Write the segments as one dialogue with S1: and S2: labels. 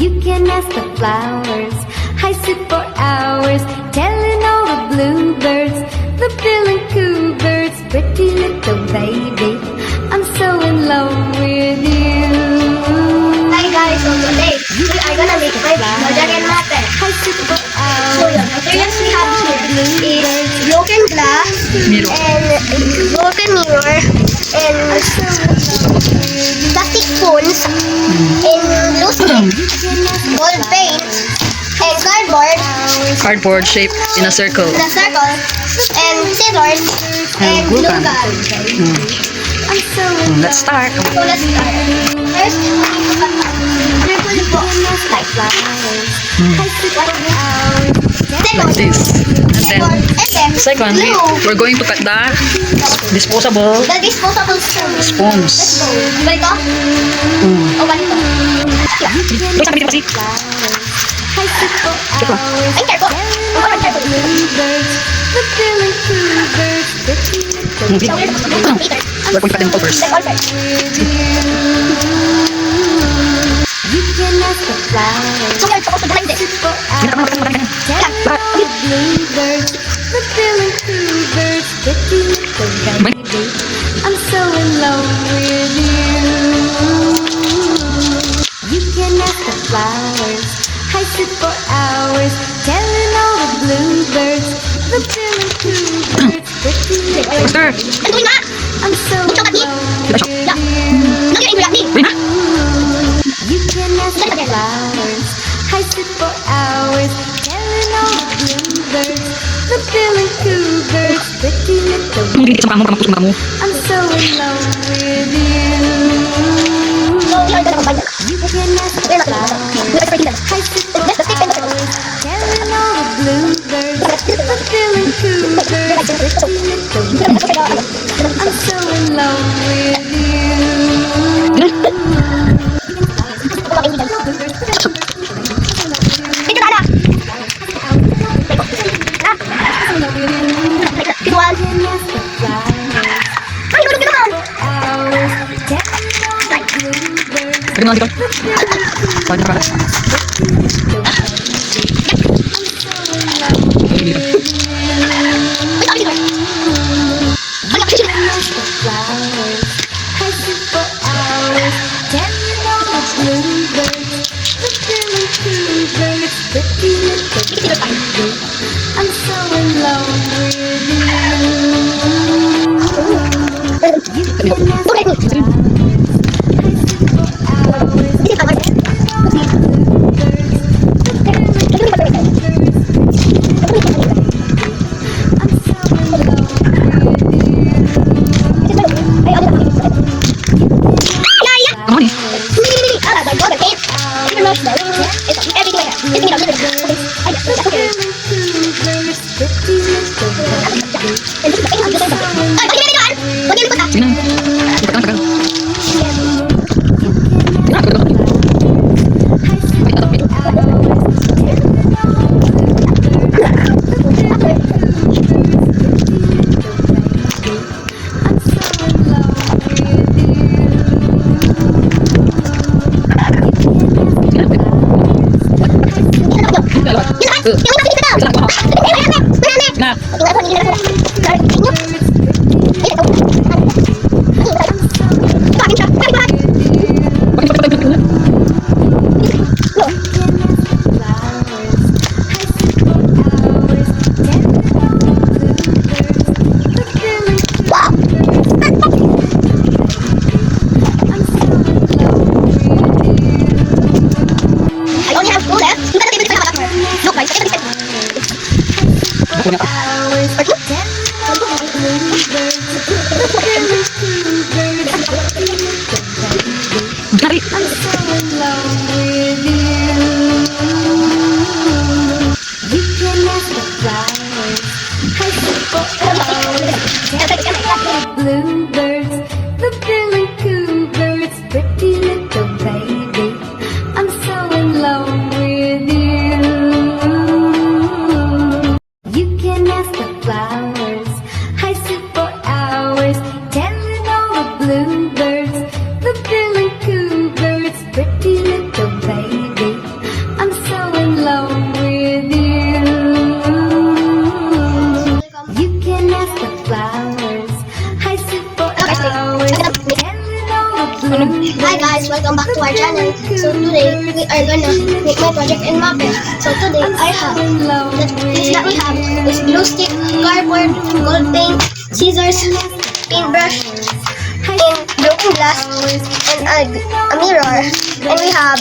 S1: You can ask the flowers. I sit for hours telling all the bluebirds, the bill and coo birds, pretty little baby, I'm so in love with you.
S2: Hi guys, so today we are gonna make Modern Matter.
S1: I sit for hours.
S2: So the materials we have here is broken glass and broken mirror and plastic spoons and loose gold paint and
S3: Cardboard shape in a circle.
S2: and scissors and glue gun.
S1: I'm so in
S3: Let's start.
S2: So let's start. First, we need to cut out. Carefully po. Like
S1: flowers. I sit for hours.
S3: Like this. And then, second, we're going to cut the disposable
S2: the disposable spoons.
S3: spoons.
S2: Ganito? O ganito?
S3: Doon sa kapit kasi.
S1: I sit for hours.
S2: Ay, careful. Ang careful.
S1: Bluebirds, the bill and coo birds, pretty little
S3: Moving.
S2: So,
S3: We're going to cut them all first.
S2: Take all first.
S1: You can ask the flowers.
S2: So, we're supposed to grind this.
S1: For hours. The bluebirds, the bill and coo birds, pretty little baby, I'm so in love with you. You can ask the flowers. I sit for hours telling all the bluebirds, the bill and coo birds, pretty little
S3: Faster.
S2: Ang tuloy na!
S1: I'm so in love with you.
S2: Nagyari mo yan,
S1: You can ask the flowers. I sit for hours telling all the bluebirds, the bill and coo birds, pretty little
S3: Hindi sa mukha mo, pamapusok mo.
S1: I'm so in love with you.
S2: So, we are gonna combine them.
S1: You can ask the
S2: We're not gonna
S1: flowers.
S2: We're spreading them.
S1: I sit for
S2: Let's take them.
S1: hours telling all the bluebirds, the bill and coo birds, pretty little I'm so in love with you.
S2: Dito na, anak! Dito, one. Ay, nulog na naman!
S3: Pwede mo lang dito. Pwede na pala. Pwede dito.
S2: Ay, sabi dito. Ay, ako siya.
S1: I'm so in love with you. You can ask the flowers. I sit for hours.
S2: Dito, tawag.
S1: I'm so in love with you.
S2: Ay, ano na? Ay, ay,
S3: Come on eh.
S2: Mili. Ah, the golden tape. Ito na, ito. Everything like that. Ito na, ito na. Ay, okay. Ay, pag-ibig naman! Pag-ibig ko ta!
S3: Sige na. Ito ka tagal. Sige na, tagal. Dari.
S1: I'm so in love with you. You can ask the flowers. I sit for hours. Bluebirds, the bill and coo birds, pretty little baby. I'm so in love with you. You can ask the flowers. I sit for hours telling all the bluebirds, the bill and coo birds, pretty little baby.
S2: our channel. So today, we are gonna make my project in Muppet. So today, I have, the things that we have is glue stick, cardboard, gold paint, scissors, paintbrush, and broken glass, and a mirror. And we have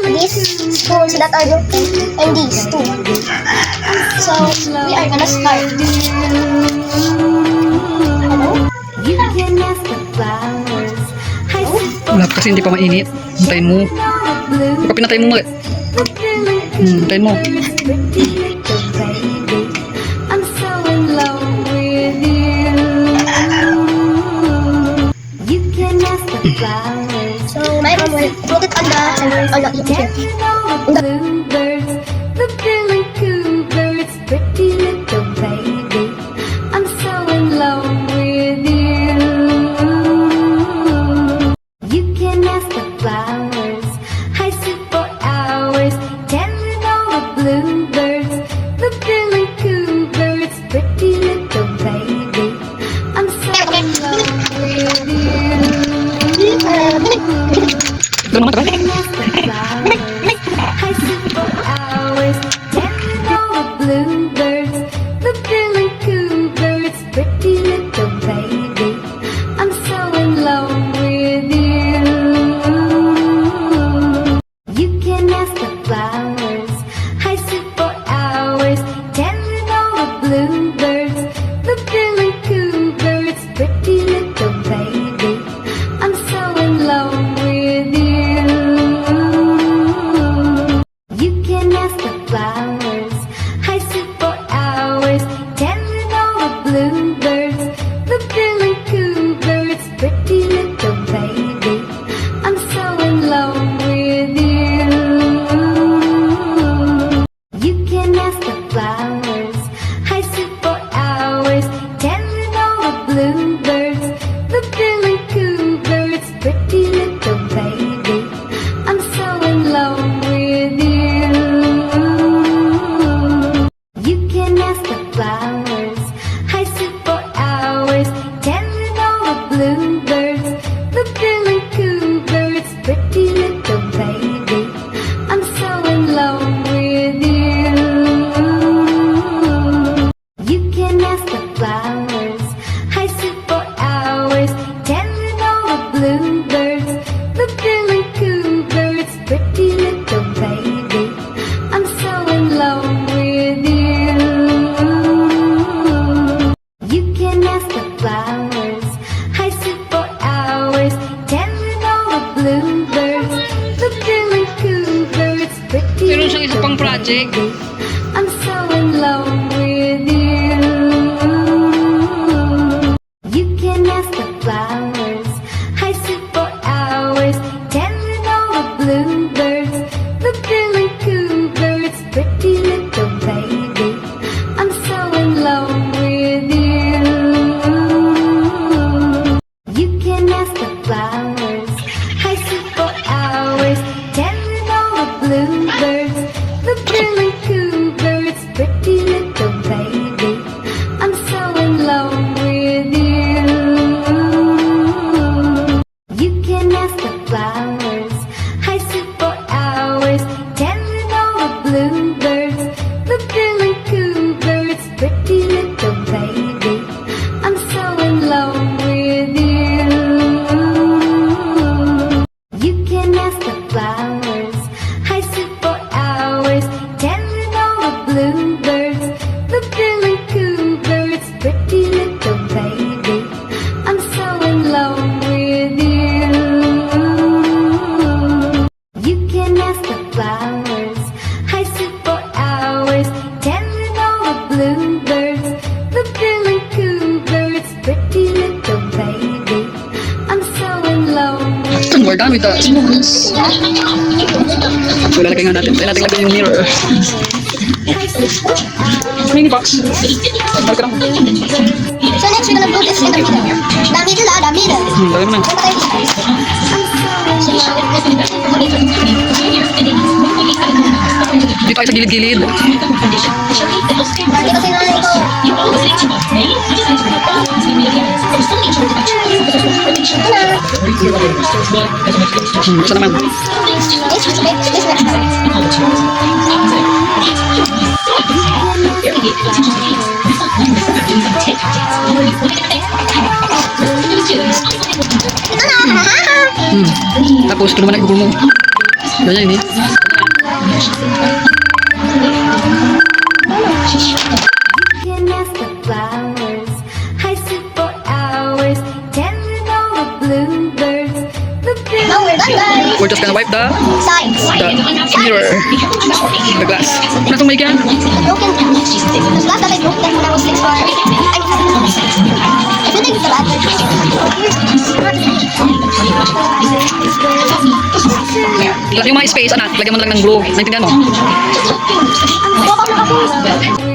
S2: these spoons that are broken, and these too. So, we are gonna start. Hello?
S1: You can ask the flowers. I sit for
S3: Wala pa kasi hindi pa mainit. Hintayin mo.
S1: blue.
S3: Kapag pinatay mo nga.
S1: The feeling
S3: Hintayin mo.
S1: pretty little baby. I'm so in love with you. You can ask the flowers.
S2: So, my mom will put it on the center, on the here.
S1: Dancing on the bluebirds, the billy coo birds, pretty little baby. I'm so in love with you. You can ask the flowers. I sit for hours, dancing on the bluebirds, the billy coo birds, pretty little baby. I'm so in love with you.
S3: Doon naman tagal.
S1: I sit for hours, dancing on the bluebirds, the billy coo birds, pretty little baby. I'm so in love with you. You can ask the flowers. I sit for hours, dancing on the bluebirds, the billy coo birds, pretty little baby. I'm so in love with you. You can ask the flowers. I sit for hours, dancing on the bluebirds, the billy coo birds, pretty little baby. I'm so in love with you. You can ask the flowers. I sit for hours, dancing on the bluebirds, the billy coo birds, pretty little baby. I'm so in love with you. You can ask the flowers. I sit for hours, dancing on the bluebirds, the billy coo birds, pretty little baby. I'm so in love with you. You can ask the flowers. I sit for hours, dancing on the bluebirds, the billy coo birds, pretty little baby. I'm so in love with you. You can ask the flowers. I sit for hours, dancing on the bluebirds, the billy coo birds, pretty
S3: Meron siyang isa
S1: little
S3: pang project.
S1: baby. I'm so in love with you. You can ask the flowers. I sit for hours, dancing on the bluebirds, the billy coo birds, pretty little baby. I'm so in love with you. You can ask the flowers. I sit for hours, dancing on the bluebirds, the billy coo birds, pretty little baby. I'm so in love with you. You can ask the flowers. I sit for hours, dancing on the bluebirds, the billy coo birds, pretty little baby. I'm so in love with you. You can ask the flowers. I sit for hours, dancing on the bluebirds, the billy coo birds, pretty little baby. I'm so in love with you. You can ask the flowers. I sit for hours, dancing on the bluebirds, the billy coo birds, pretty little baby. I'm so in love with
S3: We're done with the spoons. So, lalagay nga natin. Lalagay natin yung mirror.
S1: I sit for hours.
S3: Mini box. Balik ka lang.
S2: So, next, we're gonna put this in the middle. The middle, the middle.
S3: Lagay mo na. Dito tayo sa gilid-gilid.
S2: Dito si nanay ko. Ito na.
S3: Basta naman.
S2: It's okay. It's not. Ito na.
S3: Tapos, ito naman ang Google mo. Ganyan eh.
S1: Can ask the flowers. I sit for hours telling all the bluebirds. The
S2: Now we're done, guys.
S3: We're just gonna wipe the
S2: Sides.
S3: mirror. The glass. Ano itong may gan?
S2: Broken. The glass that I broke when I was 6 or... I think it's the last.
S3: Yung mga space, anak, lagyan mo na lang ng glue. Naintindihan mo?
S2: Ang bokak na kasi.